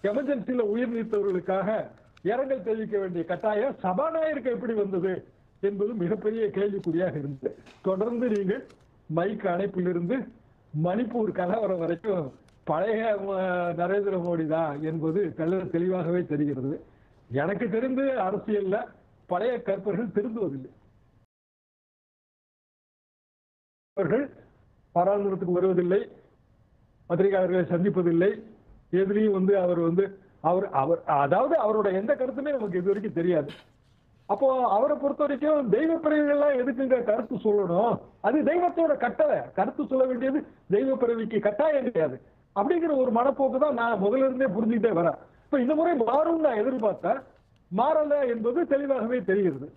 எமர்ஜென்சியில உயிர் நீத்தவர்களுக்காக இரங்கல் தெரிவிக்க வேண்டிய கட்டாயம் சபாநாயகருக்கு எப்படி வந்தது என்பது மிகப்பெரிய கேள்விக்குறியாக இருந்தது. தொடர்ந்து நீங்கள் மைக் அணைப்பிலிருந்து மணிப்பூர் கலவரம் வரைக்கும் பழைய நரேந்திர மோடி தான் என்பது தெளிவாகவே தெரிகிறது. எனக்கு தெரிந்து அரசியல்ல பழைய கற்பர்கள் திருந்துவதில்லை. அவர்கள் பாராளுமன்றத்துக்கு வருவதில்லை, பத்திரிகையாளர்களை சந்திப்பதில்லை, எதிலையும் அவர் அதாவது அவரோட எந்த கருத்துமே நமக்கு இது வரைக்கும் தெரியாது. அப்போ அவரை பொறுத்த வரைக்கும் தெய்வ பிறவிகள்லாம் எதுக்குங்க கருத்து சொல்லணும்? அது தெய்வத்தோட கட்டளை. கருத்து சொல்ல வேண்டியது தெய்வ பிறவிக்கு கட்டாயம் கிடையாது அப்படிங்கிற ஒரு மனப்போக்கு தான் நான் முதல்ல இருந்தே புரிஞ்சுக்கிட்டே வரேன். இப்ப இந்த முறை மாறும் நான் எதிர்பார்த்தேன், மாறல என்பது தெளிவாகவே தெரிகிறது.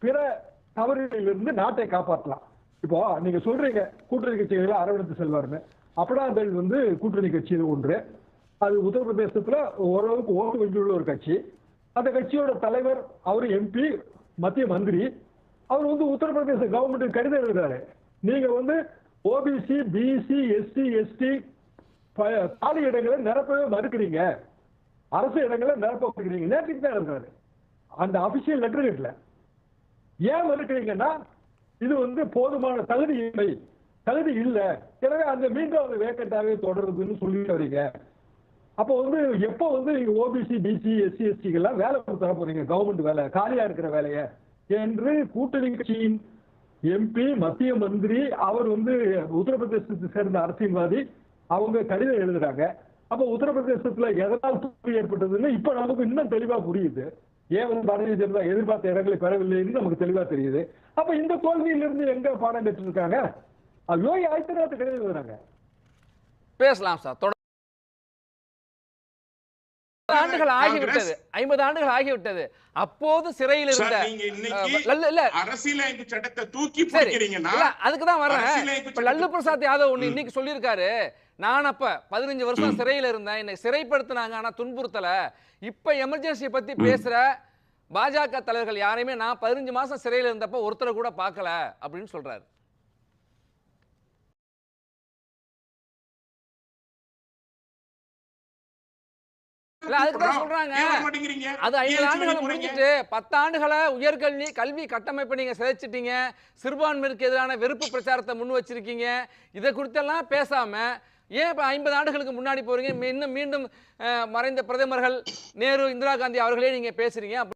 பிற தவறுகளிலிருந்து நாட்டை காப்பாற்றலாம். இப்போ நீங்க சொல்றீங்க கூட்டணி கட்சிகளை அரவணைத்து செல்வாருன்னு. அப்படாதல் கூட்டணி கட்சியில் ஒன்று. அது உத்தரப்பிரதேசத்துல ஓரளவுக்கு ஓட்டு வங்கி உள்ள ஒரு கட்சி. அந்த கட்சியோட தலைவர் அவர் எம்பி, மத்திய மந்திரி. அவர் உத்தரப்பிரதேச கவர்மெண்ட் கடிதம் எழுதுறாரு. நீங்க ஓபிசி, பிசி, எஸ்சி, எஸ்டி காலி இடங்களை நிரப்பவே மறுக்கிறீங்க, அரசு இடங்களை நிரப்ப மறுக்கிறீங்க. நேற்றுக்கு தான் இருக்காரு அந்த அபிஷியல் லெட்டர் கேட்கல. ஏன் மறுக்கிறீங்கன்னா இது போதுமான தகுதி இல்லை, எனவே அந்த மீண்டும் அது வேக்கண்டாவே தொடருதுன்னு சொல்லிட்டு வரீங்க. அப்போ எப்போ ஓபிசி, பிசி, எஸ்சி, எஸ்டிகள்லாம் வேலை தர போறீங்க, கவர்மெண்ட் வேலை, காலியா இருக்கிற வேலைய என்று கூட்டணி கட்சியின் எம்பி, மத்திய மந்திரி, அவர் உத்தரப்பிரதேசத்தை சேர்ந்த அரசியல்வாதி, அவங்க கடிதம் எழுதுறாங்க. அப்ப உத்தரப்பிரதேசத்துல எதனால் தோல்வி ஏற்பட்டதுன்னு இப்ப நமக்கு இன்னும் தெளிவா புரியுது. ஏன் பாரதிய ஜனதா எதிர்பார்த்த இடங்களை பெறவில்லைன்னு நமக்கு தெளிவா தெரியுது. அப்ப இந்த தோல்வியிலிருந்து எங்க பாடம் பெற்று இருக்காங்க? யோகி ஆதித்யநாத் கடிதம் எழுதுறாங்க. பேசலாம் சார். ஆண்டுகள் ஆகிவிட்டது, 50 ஆண்டுகள் ஆகிவிட்டது. அப்போது சிறையில் இருந்த அரசியலமைப்பு சட்டத்தை தூக்கி பிடிக்கிறீங்கன்னா அதுக்குதான் வர்றேன். இப்ப லல்லு பிரசாத் யாதவ் ஒண்ணு இன்னைக்கு சொல்லியிருக்காரு, நான் அப்ப 15 வருஷம் சிறையில் இருந்தேன், என்னை சிறைப்படுத்தினாங்க, ஆனா துன்புறுத்தல. இப்ப எமர்ஜென்சி பத்தி பேசுற பாஜக தலைவர்கள் யாரையுமே நான் 15 மாசம் சிறையில் இருந்தப்ப ஒருத்தரை கூட பார்க்கல அப்படின்னு சொல்றாரு. அதுக்குதான் சொல்றாங்க. அது 50 ஆண்டுகள் முடிஞ்சிட்டு 10 ஆண்டுகளை உயர்கல்வி கட்டமைப்பை நீங்க சிதைச்சிட்டீங்க, சிறுபான்மையினருக்கு எதிரான வெறுப்பு பிரச்சாரத்தை முன் வச்சிருக்கீங்க. இதை குறித்தெல்லாம் பேசாம ஏன் 50 ஆண்டுகளுக்கு முன்னாடி போறீங்க? இன்னும் மீண்டும் மறைந்த பிரதமர்கள் நேரு, இந்திரா காந்தி அவர்களே நீங்க பேசுறீங்க.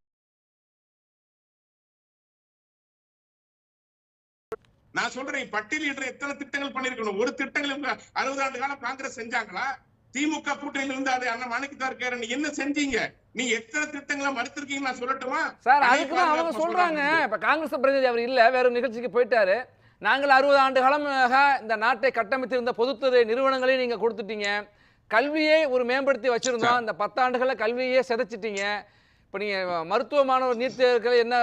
நான் சொல்றேன், பட்டியலிடுற எத்தனை திட்டங்கள் பண்ணிருக்கணும். ஒரு திட்டங்கள் 60 ஆண்டு காலம் காங்கிரஸ் செஞ்சாங்களா? திமுக கூட்டணியில இருந்து அதை அண்ணன் மாணிக்கத்தார் இருக்காரு, என்ன செஞ்சீங்க? நீ எத்தனை திட்டங்களை மறுத்திருக்கீங்க நான் சொல்லட்டுமா சார்? அதுக்குதான் அவங்க சொல்றாங்க. இப்ப காங்கிரஸ் பிரதிநிதி அவர் இல்ல, வேற நிகழ்ச்சிக்கு போயிட்டாரு. நாங்கள் 60 ஆண்டு காலமாக இந்த நாட்டை கட்டமைத்திருந்த பொதுத்துறை நிறுவனங்களை நீங்க கொடுத்துட்டீங்க, கல்வியை ஒரு மேம்படுத்தி வச்சிருந்தோம், இந்த 10 ஆண்டுகள கல்வியே சிதைச்சிட்டீங்க. இப்ப நீங்க மருத்துவ மாணவர் நீட் தேர்வுகள் என்ன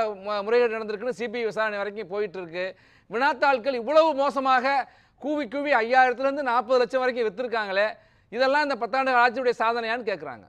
முறைகேடு நடந்திருக்குன்னு சிபிஐ விசாரணை வரைக்கும் போயிட்டு இருக்கு. வினாத்தாள்கள் இவ்வளவு மோசமாக கூவி 5000 இருந்து 40 லட்சம் வரைக்கும் வித்திருக்காங்களே, இதெல்லாம் இந்த 10 ஆண்டு ஆட்சியுடைய சாதனையான்னு கேட்குறாங்க.